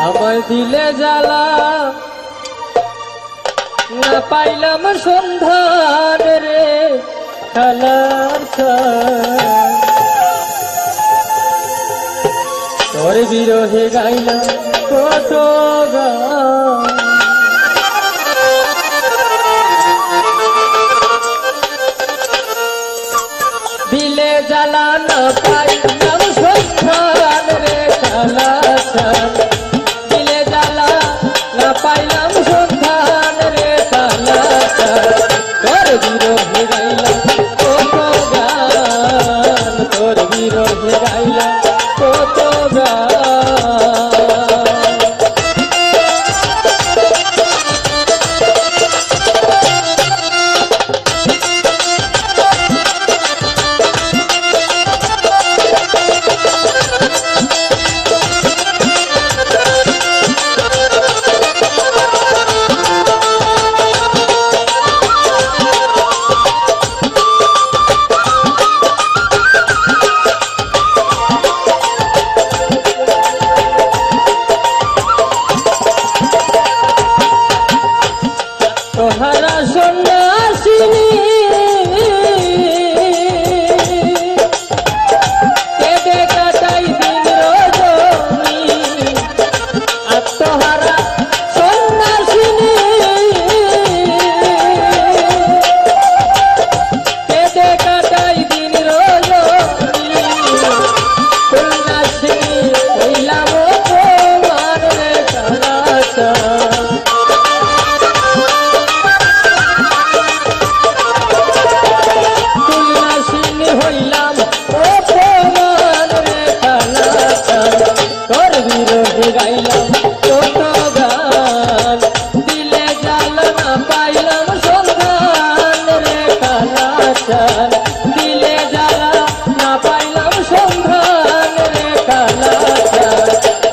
আমার দিলে জ্বালা না পাইলাম সন্ধান রে কালার তোর বিরহে গাইলাম কত গান দিলে জ্বালা না পাইলাম সন্ধান রে কালার দিলে জ্বালা না পাইলাম সন্ধান রে কালার তোর বিরহে গাইলাম কত গান তোর বিরহে গাইলাম কত গান তোহারা সন্ন্যাসিনী কেঁদে কাটাই দিন রজনী আত্মহারা সন্ন্যাসিনী কেঁদে কাটাই দিন রজনী সন্ন্যাসিনী হইলাম তোমার রে কালাচা হইলাম অপমান রে কালাচান তোর বিরহে গাইলাম কত গান দিলে জ্বালা না পাইলাম সন্ধান রে কালাচান দিলে জ্বালা না পাইলাম সন্ধান রে কালাচান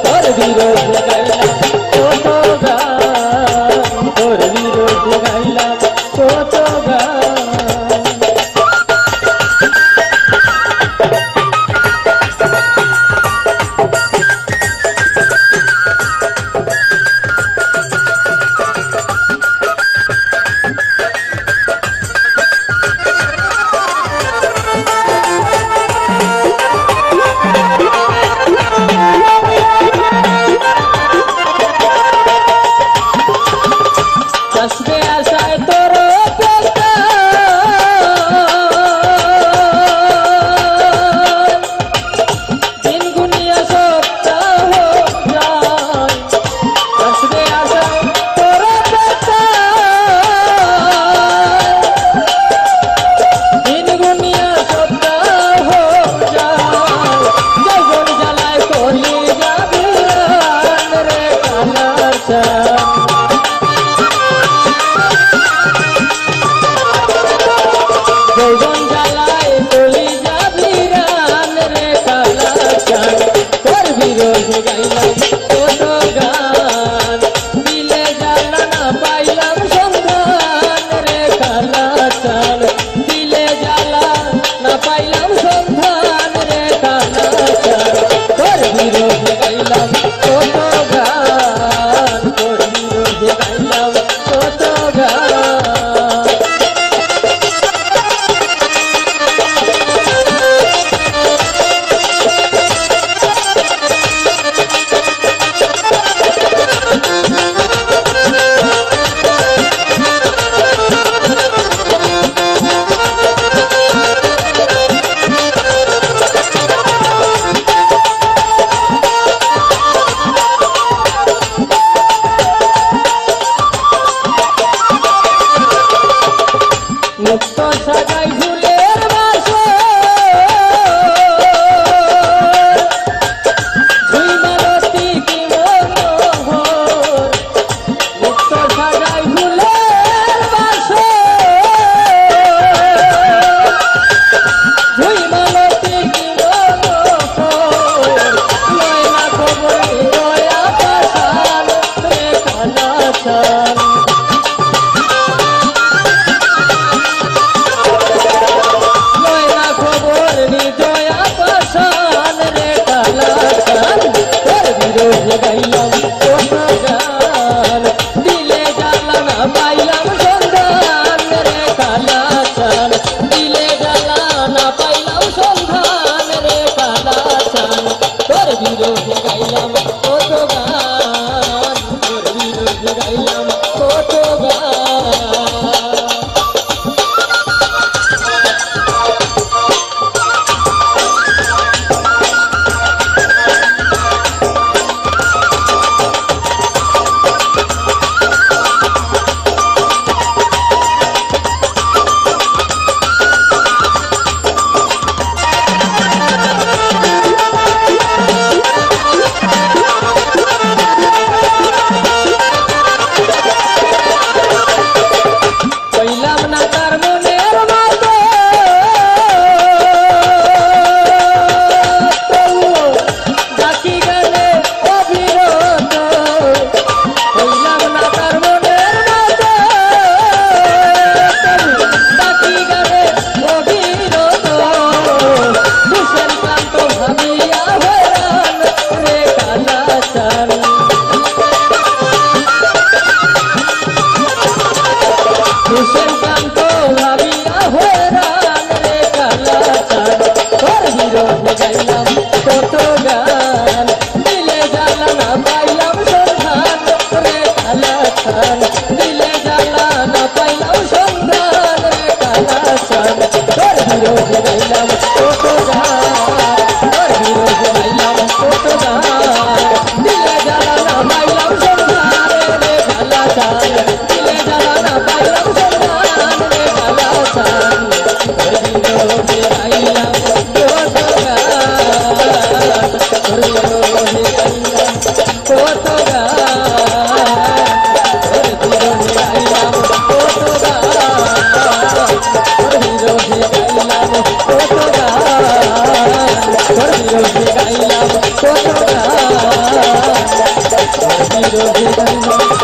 তোর বিরহে গাইলাম কত গান তোর বিরহে গাইলাম কত গান আসবে আশায় তোর অপেক্ষা দিন গুনিয়া সপ্তাহ যায় আসবে আশায় তোর অপেক্ষা দিন গুনিয়া সপ্তাহ যায় যখন জ্বালায় করলি যাবি রে কালাচা যৌবন জ্বালায় চলি যাবি রান রে কালাচান তোর বিরহে গাইলাম কত গান দিলে জ্বালা না পাইলাম সন্ধান রে কালাচান দিলে জ্বালা না পাইলাম সন্ধান রে কালাচান তোর বিরহে গাইলাম কত গান তোর বিরহে গাইলাম কত গান ধন্যবাদ।